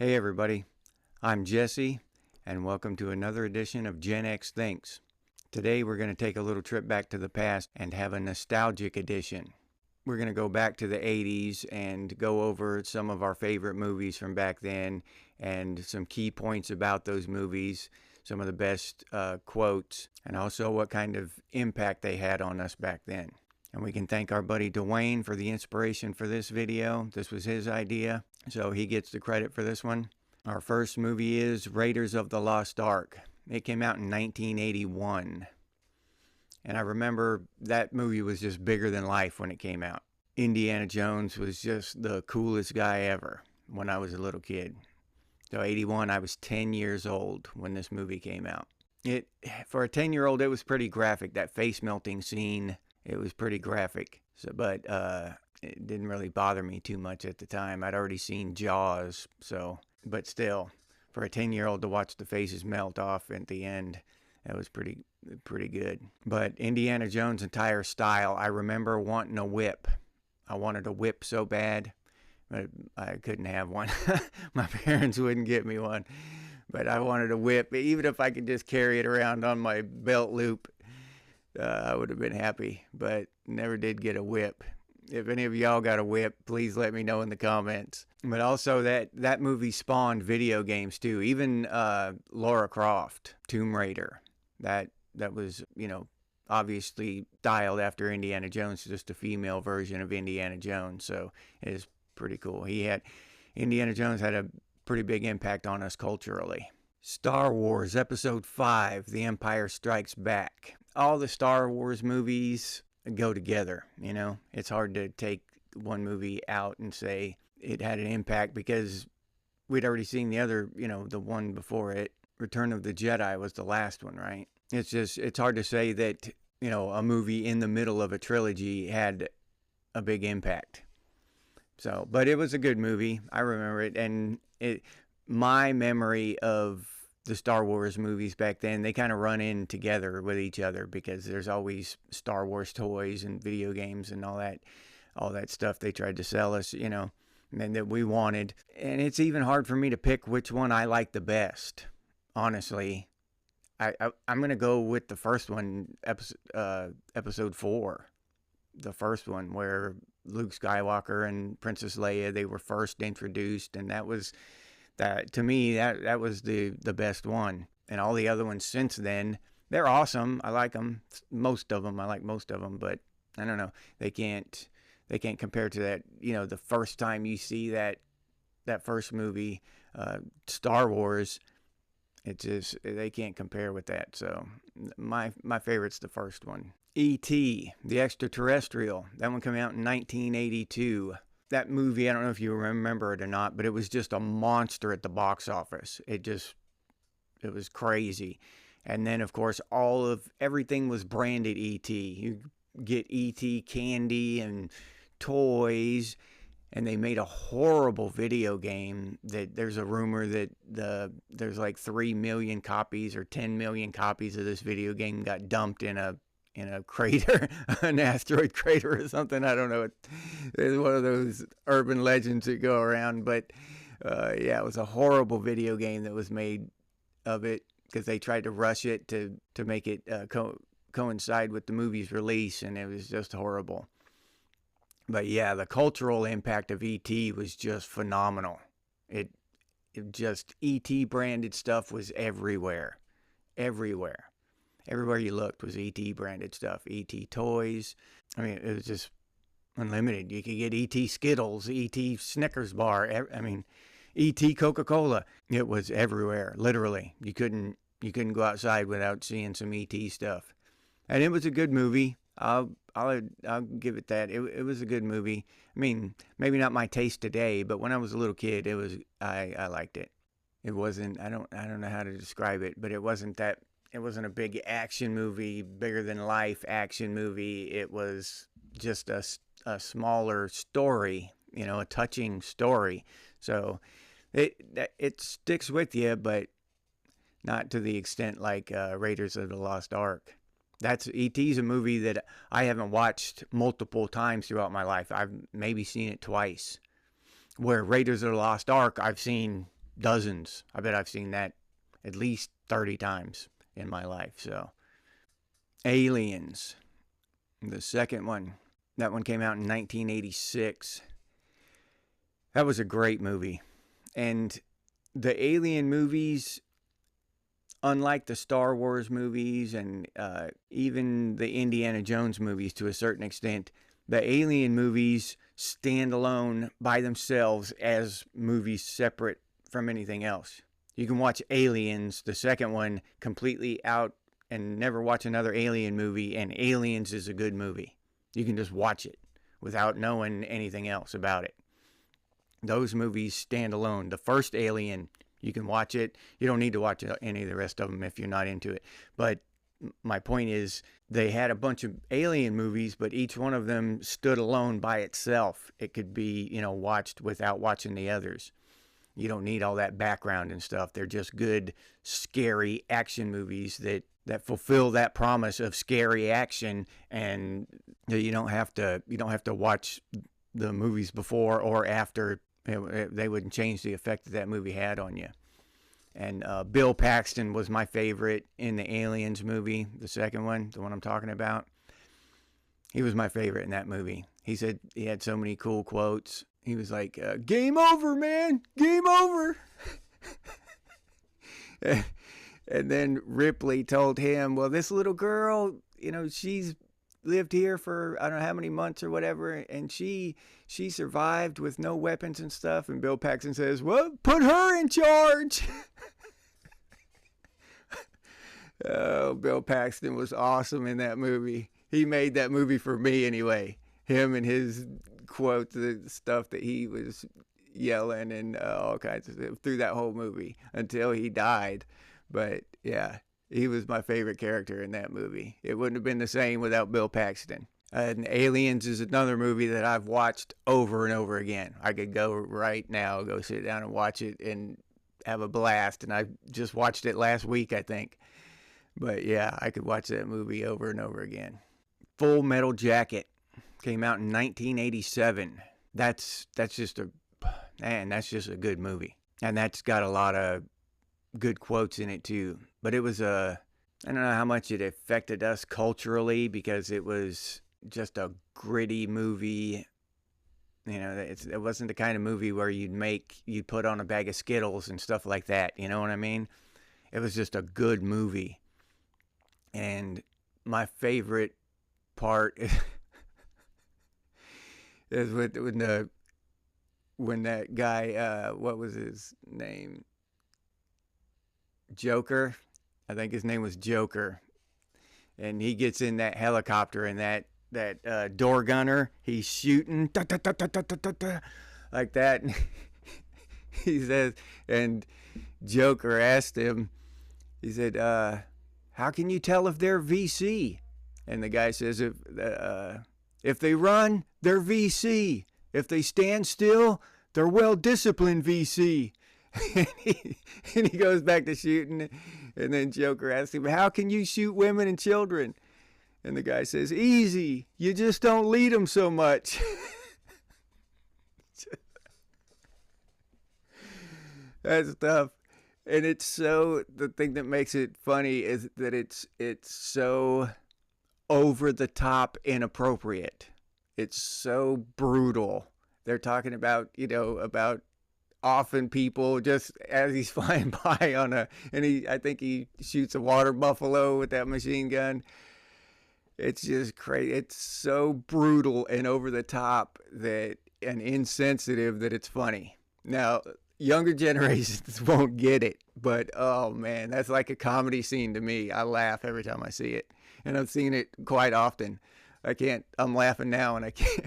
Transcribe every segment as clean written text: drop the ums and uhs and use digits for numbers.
Hey everybody, I'm Jesse, and welcome to another edition of Gen X Thinks. Today we're going to take a little trip back to the past and have a nostalgic edition. We're going to go back to the 80s and go over some of our favorite movies from back then and some key points about those movies, some of the best quotes, and also what kind of impact they had on us back then. And we can thank our buddy Dwayne for the inspiration for this video. This was his idea, so he gets the credit for this one. Our first movie is Raiders of the Lost Ark. It came out in 1981. And I remember that movie was just bigger than life when it came out. Indiana Jones was just the coolest guy ever when I was a little kid. So 81, I was 10 years old when this movie came out. For a 10-year-old, it was pretty graphic. That face melting scene, it was pretty graphic. But it didn't really bother me too much at the time. I'd already seen Jaws, but still, for a 10-year-old to watch the faces melt off at the end, that was pretty good. But Indiana Jones' entire style, I remember wanting a whip. I wanted a whip so bad, but I couldn't have one. My parents wouldn't get me one, but I wanted a whip. Even if I could just carry it around on my belt loop, I would have been happy, but never did get a whip. If any of y'all got a whip, please let me know in the comments. But also that movie spawned video games too. Even Lara Croft, Tomb Raider. That was, obviously styled after Indiana Jones, just a female version of Indiana Jones. So it is pretty cool. Indiana Jones had a pretty big impact on us culturally. Star Wars Episode 5, The Empire Strikes Back. All the Star Wars movies go together, It's hard to take one movie out and say it had an impact because we'd already seen the other, the one before it. Return of the Jedi was the last one, right? It's hard to say that, a movie in the middle of a trilogy had a big impact. So, but it was a good movie. I remember it. And my memory of the Star Wars movies back then, they kind of run in together with each other because there's always Star Wars toys and video games and all that stuff they tried to sell us, and that we wanted. And it's even hard for me to pick which one I like the best. Honestly, I'm going to go with the first one, episode 4. The first one where Luke Skywalker and Princess Leia, they were first introduced, and to me, that was the best one. And all the other ones since then, they're awesome. I like them. Most of them. I like most of them, but I don't know. They can't compare to that, the first time you see that first movie, Star Wars. They can't compare with that. So my favorite's the first one. E.T., the Extraterrestrial. That one came out in 1982. That movie, I don't know if you remember it or not, but it was just a monster at the box office. It was crazy. And then, of course, everything was branded E.T. You get E.T. candy and toys, and they made a horrible video game that there's a rumor that there's like 3 million copies or 10 million copies of this video game got dumped in a crater, an asteroid crater or something. I don't know. It's one of those urban legends that go around. But it was a horrible video game that was made of it because they tried to rush it to make it coincide with the movie's release, and it was just horrible. But yeah, the cultural impact of E.T. was just phenomenal. E.T. branded stuff was everywhere. Everywhere you looked was E.T. branded stuff. E.T. toys. I mean, it was just unlimited. You could get E.T. Skittles, E.T. Snickers bar. E.T. Coca-Cola. It was everywhere, literally. You couldn't go outside without seeing some E.T. stuff. And it was a good movie. I'll give it that. It was a good movie. I mean, maybe not my taste today, but when I was a little kid, I liked it. It wasn't. I don't know how to describe it, but it wasn't that. It wasn't a big action movie, bigger than life action movie. It was just a smaller story, a touching story. So it sticks with you, but not to the extent like Raiders of the Lost Ark. E.T.'s a movie that I haven't watched multiple times throughout my life. I've maybe seen it twice. Where Raiders of the Lost Ark, I've seen dozens. I bet I've seen that at least 30 times in my life. So, Aliens, the second one. That one came out in 1986. That was a great movie. And the Alien movies, unlike the Star Wars movies and even the Indiana Jones movies to a certain extent, the Alien movies stand alone by themselves as movies separate from anything else. You can watch Aliens, the second one, completely out and never watch another Alien movie, and Aliens is a good movie. You can just watch it without knowing anything else about it. Those movies stand alone. The first Alien, you can watch it. You don't need to watch any of the rest of them if you're not into it. But my point is, they had a bunch of Alien movies, but each one of them stood alone by itself. It could be, watched without watching the others. You don't need all that background and stuff. They're just good, scary action movies that fulfill that promise of scary action, and you don't have to watch the movies before or after. They wouldn't change the effect that movie had on you. And Bill Paxton was my favorite in the Aliens movie, the second one, the one I'm talking about. He was my favorite in that movie. He said he had so many cool quotes. He was like, "Game over, man, game over." And then Ripley told him, well, this little girl, she's lived here for I don't know how many months or whatever, and she survived with no weapons and stuff. And Bill Paxton says, well, put her in charge. Oh, Bill Paxton was awesome in that movie. He made that movie for me anyway. Him and his quotes, the stuff that he was yelling and all kinds of stuff through that whole movie until he died. But yeah, he was my favorite character in that movie. It wouldn't have been the same without Bill Paxton. And Aliens is another movie that I've watched over and over again. I could go right now, go sit down and watch it and have a blast. And I just watched it last week, I think. But yeah, I could watch that movie over and over again. Full Metal Jacket came out in 1987. That's just a good movie. And that's got a lot of good quotes in it too. But it was I don't know how much it affected us culturally, because it was just a gritty movie. It wasn't the kind of movie where you'd put on a bag of Skittles and stuff like that. You know what I mean? It was just a good movie. And my favorite part is when that guy, what was his name? Joker. I think his name was Joker. And he gets in that helicopter and that door gunner, he's shooting like that. He says, and Joker asked him, he said, how can you tell if they're VC? And the guy says, if they run, they're VC. If they stand still, they're well-disciplined VC. And he goes back to shooting. And then Joker asks him, how can you shoot women and children? And the guy says, easy. You just don't lead them so much. That's tough. And it's so, the thing that makes it funny is that it's so over the top inappropriate. It's so brutal. They're talking about, about offing people just as he's flying by I think he shoots a water buffalo with that machine gun. It's just crazy. It's so brutal and over the top and insensitive that it's funny. Now, younger generations won't get it, but oh man, that's like a comedy scene to me. I laugh every time I see it, and I've seen it quite often. I'm laughing now and I can't,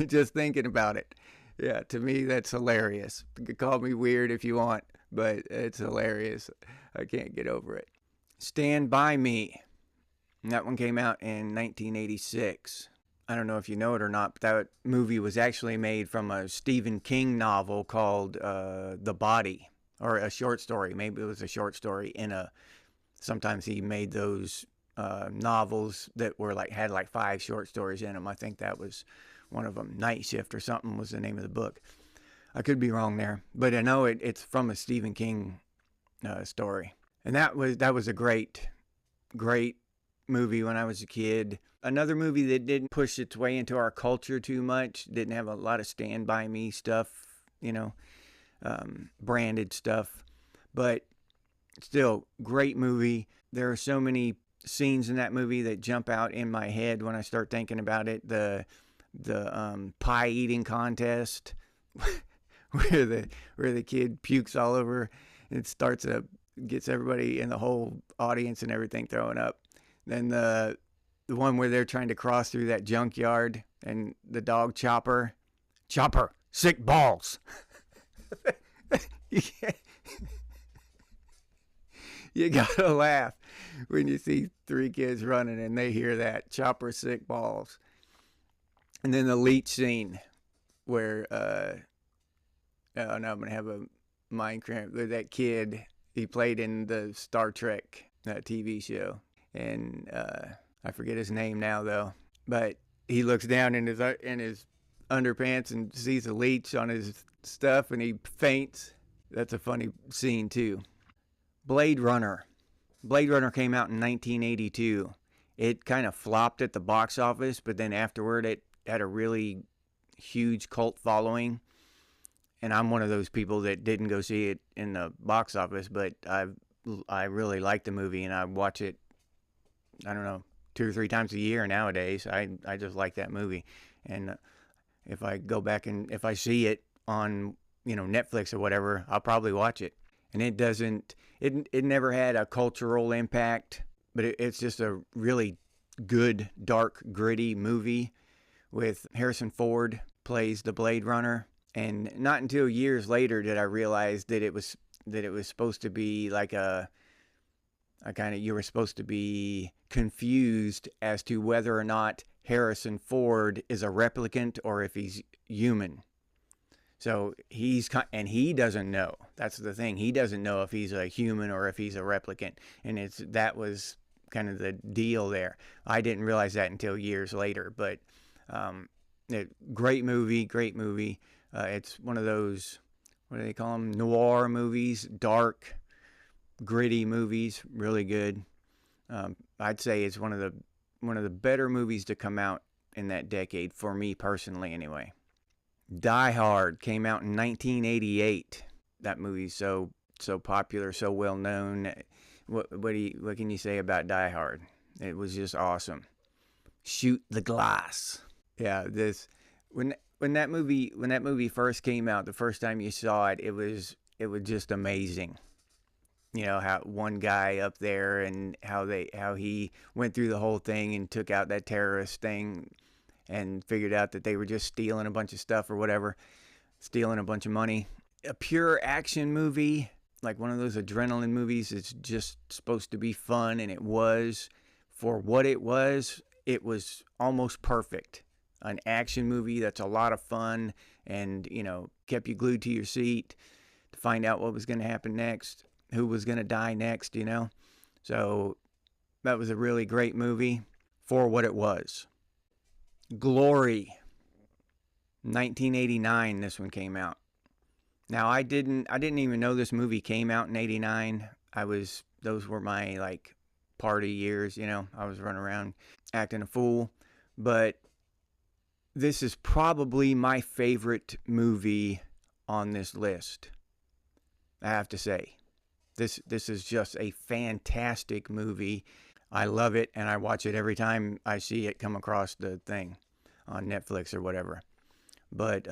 just thinking about it. Yeah, to me, that's hilarious. You can call me weird if you want, but it's hilarious. I can't get over it. Stand By Me. That one came out in 1986. I don't know if you know it or not, but that movie was actually made from a Stephen King novel called The Body, or a short story. Maybe it was a short story sometimes he made those novels that were had 5 short stories in them. I think that was one of them. Night Shift or something was the name of the book. I could be wrong there, but I know it's from a Stephen King story. And that was a great movie when I was a kid. Another movie that didn't push its way into our culture too much, didn't have a lot of Stand By Me stuff, branded stuff, but still great movie. There are so many scenes in that movie that jump out in my head when I start thinking about it. The pie eating contest where the kid pukes all over and gets everybody in the whole audience and everything throwing up. Then the one where they're trying to cross through that junkyard and the dog Chopper, sick balls. You gotta laugh when you see three kids running and they hear that Chopper, sick balls. And then the leech scene where now I'm gonna have a mind cramp. That kid, he played in the Star Trek TV show, and I forget his name now though. But he looks down in his underpants and sees a leech on his stuff, and he faints. That's a funny scene too. Blade Runner. Blade Runner came out in 1982. It kind of flopped at the box office, but then afterward it had a really huge cult following. And I'm one of those people that didn't go see it in the box office, but I really like the movie, and I watch it, I don't know, 2 or 3 times a year nowadays. I just like that movie. And if I go back and if I see it on, Netflix or whatever, I'll probably watch it. And it never had a cultural impact, but it's just a really good, dark, gritty movie with Harrison Ford plays the Blade Runner. And not until years later did I realize that it was supposed to be like you were supposed to be confused as to whether or not Harrison Ford is a replicant or if he's human. So and he doesn't know. That's the thing. He doesn't know if he's a human or if he's a replicant. And that was kind of the deal there. I didn't realize that until years later. But great movie. It's one of those, what do they call them? Noir movies, dark, gritty movies, really good. I'd say it's one of the better movies to come out in that decade for me personally, anyway. Die Hard came out in 1988. That movie's so popular, so well known. What can you say about Die Hard? It was just awesome. Shoot the glass. Yeah, when that movie first came out, the first time you saw it, it was just amazing. How one guy up there and how he went through the whole thing and took out that terrorist thing and figured out that they were just stealing a bunch of stuff or whatever, stealing a bunch of money. A pure action movie, like one of those adrenaline movies. It's just supposed to be fun, and it was. For what it was almost perfect. An action movie that's a lot of fun and, kept you glued to your seat to find out what was going to happen next, who was going to die next, So that was a really great movie for what it was. Glory. 1989, this one came out. Now, I didn't even know this movie came out in 89. Those were my, party years, I was running around acting a fool. But this is probably my favorite movie on this list, I have to say. This is just a fantastic movie. I love it, and I watch it every time I see it come across the thing on Netflix or whatever. But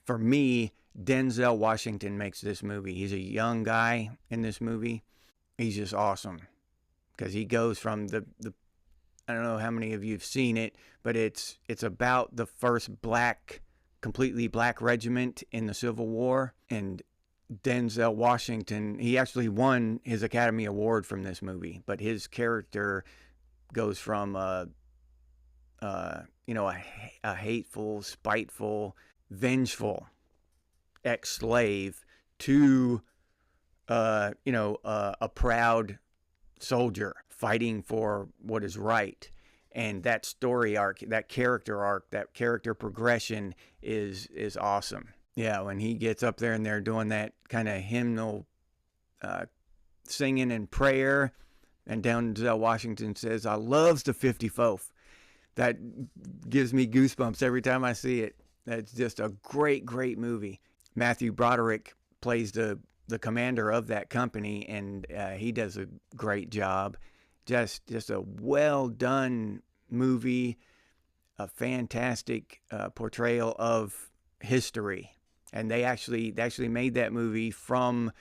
for me, Denzel Washington makes this movie. He's a young guy in this movie. He's just awesome because he goes from the I don't know how many of you have seen it, but it's about the first completely black regiment in the Civil War. And Denzel Washington, he actually won his Academy Award from this movie, but his character goes from a hateful, spiteful, vengeful ex-slave to a proud soldier fighting for what is right. And that story arc, that character progression is awesome. Yeah, when he gets up there and they're doing that kind of hymnal uh, singing and prayer, and Denzel Washington says, "I loves the 54th." That gives me goosebumps every time I see it. That's just a great, great movie. Matthew Broderick plays the commander of that company, and he does a great job. Just a well done movie, a fantastic portrayal of history. And they actually made that movie from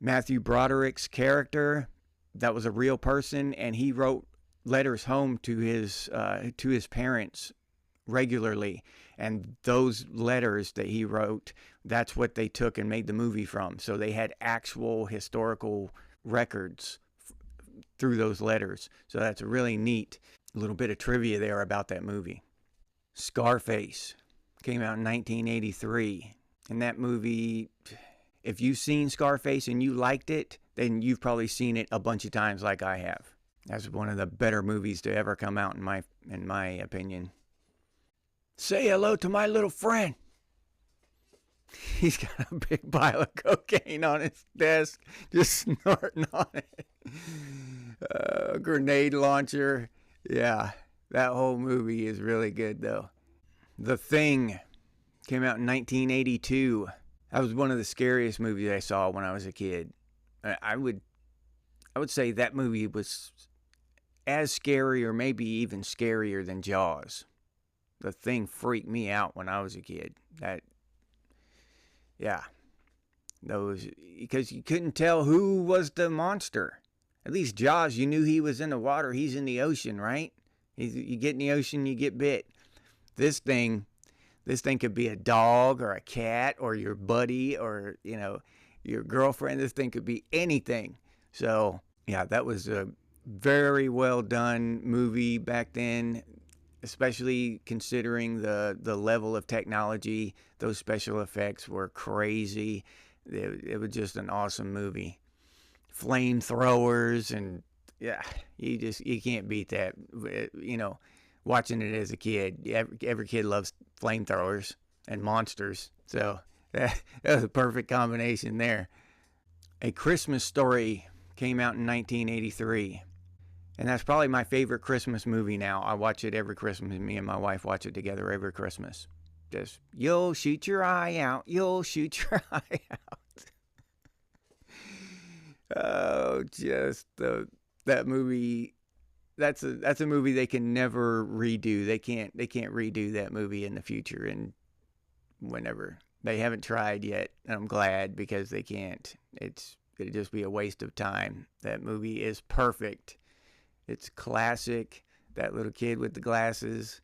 Matthew Broderick's character. That was a real person, and he wrote letters home to his parents regularly, and those letters that he wrote, that's what they took and made the movie from. So they had actual historical records through those letters. So that's really neat. A little bit of trivia there about that movie. Scarface came out in 1983. And that movie, if you've seen Scarface and you liked it, then you've probably seen it a bunch of times like I have. That's one of the better movies to ever come out in my opinion. Say hello to my little friend. He's got a big pile of cocaine on his desk, just snorting on it. A grenade launcher. Yeah, that whole movie is really good though. The Thing came out in 1982. That was one of the scariest movies I saw when I was a kid. I would say that movie was as scary or maybe even scarier than Jaws. The Thing freaked me out when I was a kid. Because you couldn't tell who was the monster. At least Jaws, you knew he was in the water. He's in the ocean, right? You get in the ocean, you get bit. This thing could be a dog or a cat or your buddy or, your girlfriend. This thing could be anything. So, yeah, that was a very well done movie back then, especially considering the level of technology. Those special effects were crazy. It was just an awesome movie. Flamethrowers, and yeah, you can't beat that. Watching it as a kid, every kid loves flamethrowers and monsters. So that was a perfect combination there. A Christmas Story came out in 1983. And that's probably my favorite Christmas movie now. I watch it every Christmas. Me and my wife watch it together every Christmas. Just, you'll shoot your eye out. You'll shoot your eye out. Oh, that movie. That's a movie they can never redo. They can't redo that movie in the future, and whenever. They haven't tried yet, and I'm glad, because they can't. It'd just be a waste of time. That movie is perfect. It's classic. That little kid with the glasses,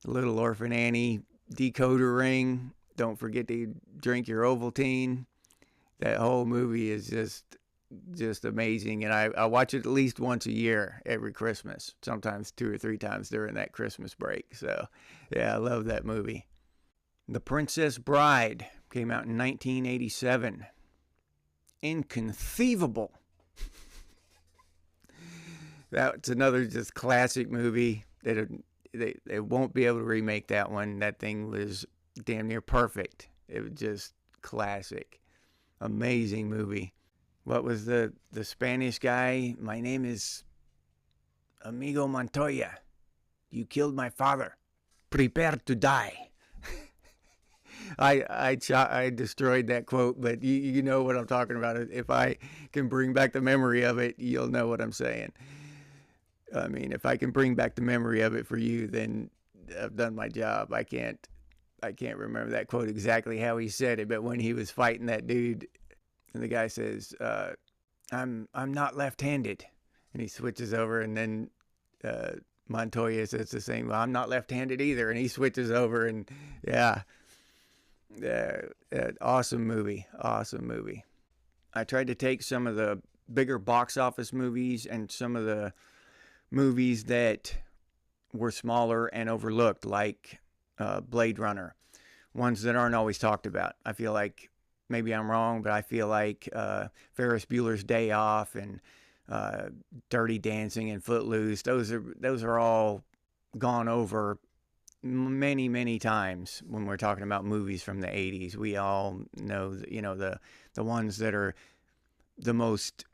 Little Orphan Annie, decoder ring. Don't forget to drink your Ovaltine. That whole movie is just amazing, and I watch it at least once a year, every Christmas. Sometimes 2 or 3 times during that Christmas break. So, yeah, I love that movie. The Princess Bride came out in 1987. Inconceivable. That's another just classic movie. They won't be able to remake that one. That thing was damn near perfect. It was just classic. Amazing movie. What was the Spanish guy? My name is Amigo Montoya. You killed my father. Prepare to die. I destroyed that quote, but you know what I'm talking about. If I can bring back the memory of it, you'll know what I'm saying. I mean, if I can bring back the memory of it for you, then I've done my job. I can't remember that quote exactly how he said it, but when he was fighting that dude, and the guy says, I'm not left-handed, and he switches over, and then Montoya says the same. Well, I'm not left-handed either, and he switches over, and yeah, awesome movie. I tried to take some of the bigger box office movies and some of the movies that were smaller and overlooked, like Blade Runner, ones that aren't always talked about. I feel like, maybe I'm wrong, but I feel like Ferris Bueller's Day Off and Dirty Dancing and Footloose, those are all gone over many, many times when we're talking about movies from the 80s. We all know, the ones that are the most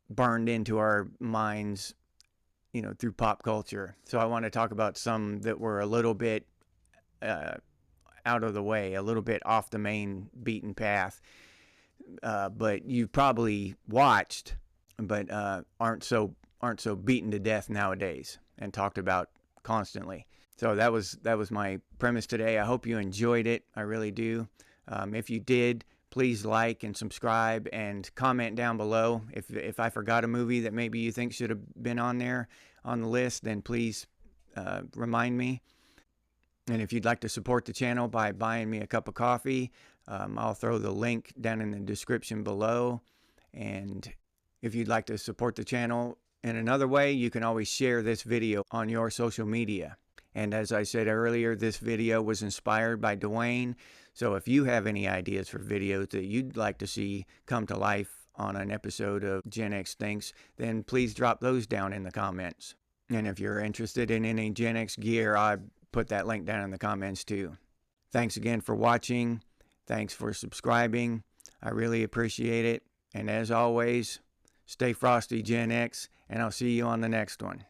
burned into our minds, through pop culture. So I want to talk about some that were a little bit out of the way, a little bit off the main beaten path, but you've probably watched, but aren't so beaten to death nowadays and talked about constantly. So that was my premise today. I hope you enjoyed it. I really do. If you did, please like and subscribe and comment down below. If I forgot a movie that maybe you think should have been on there on the list, then please remind me. And if you'd like to support the channel by buying me a cup of coffee, I'll throw the link down in the description below. And if you'd like to support the channel in another way, you can always share this video on your social media. And as I said earlier, this video was inspired by Dwayne. So if you have any ideas for videos that you'd like to see come to life on an episode of Gen X Thinks, then please drop those down in the comments. And if you're interested in any Gen X gear, I put that link down in the comments too. Thanks again for watching. Thanks for subscribing. I really appreciate it. And as always, stay frosty, Gen X, and I'll see you on the next one.